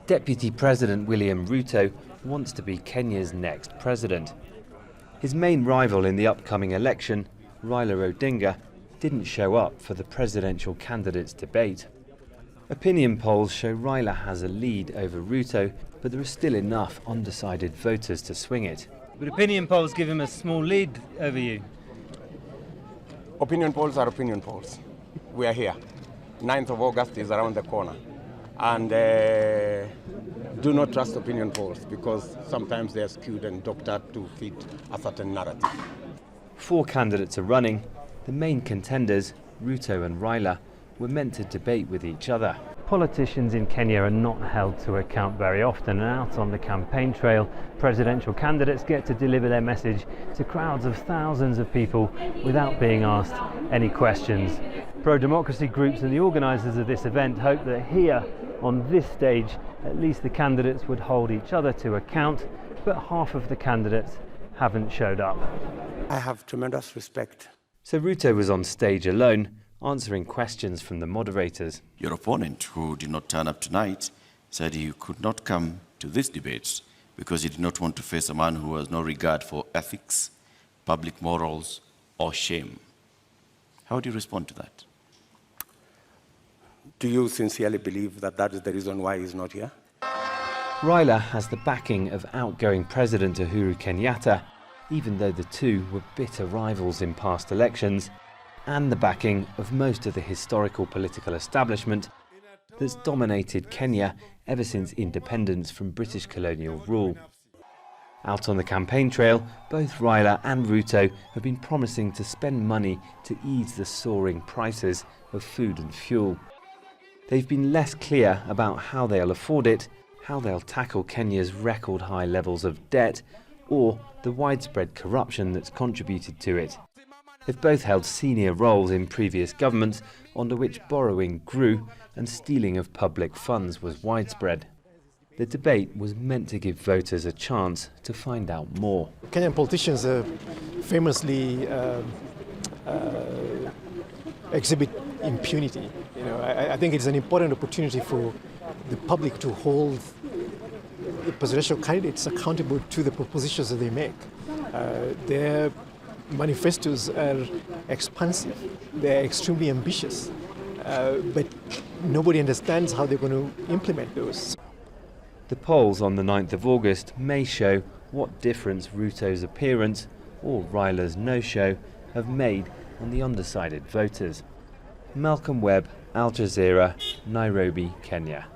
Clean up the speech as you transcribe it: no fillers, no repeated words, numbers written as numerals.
Deputy President William Ruto wants to be Kenya's next president. His main rival in the upcoming election, Raila Odinga, didn't show up for the presidential candidates debate. Opinion polls show Raila has a lead over Ruto, but there are still enough undecided voters to swing it. But opinion polls give him a small lead over you. Opinion polls are opinion polls. We are here. 9th of August is around the corner. And do not trust opinion polls because sometimes they are skewed and doctored to fit a certain narrative. 4 candidates are running. The main contenders, Ruto and Raila, were meant to debate with each other. Politicians in Kenya are not held to account very often, and out on the campaign trail, presidential candidates get to deliver their message to crowds of thousands of people without being asked any questions. Pro-democracy groups and the organisers of this event hope that here, on this stage, at least the candidates would hold each other to account, but half of the candidates haven't showed up. I have tremendous respect. So Ruto was on stage alone, answering questions from the moderators. Your opponent, who did not turn up tonight, said he could not come to this debate because he did not want to face a man who has no regard for ethics, public morals, or shame. How do you respond to that? Do you sincerely believe that that is the reason why he's not here? Raila has the backing of outgoing President Uhuru Kenyatta, even though the two were bitter rivals in past elections, and the backing of most of the historical political establishment that's dominated Kenya ever since independence from British colonial rule. Out on the campaign trail, both Raila and Ruto have been promising to spend money to ease the soaring prices of food and fuel. They've been less clear about how they'll afford it, how they'll tackle Kenya's record high levels of debt, or the widespread corruption that's contributed to it. They've both held senior roles in previous governments under which borrowing grew and stealing of public funds was widespread. The debate was meant to give voters a chance to find out more. Kenyan politicians famously exhibit impunity. I think it's an important opportunity for the public to hold the presidential candidates accountable to the propositions that they make. Their manifestos are expansive, they're extremely ambitious, but nobody understands how they're going to implement those. The polls on the 9th of August may show what difference Ruto's appearance or Raila's no-show have made on the undecided voters. Webb, Al Jazeera, Nairobi, Kenya.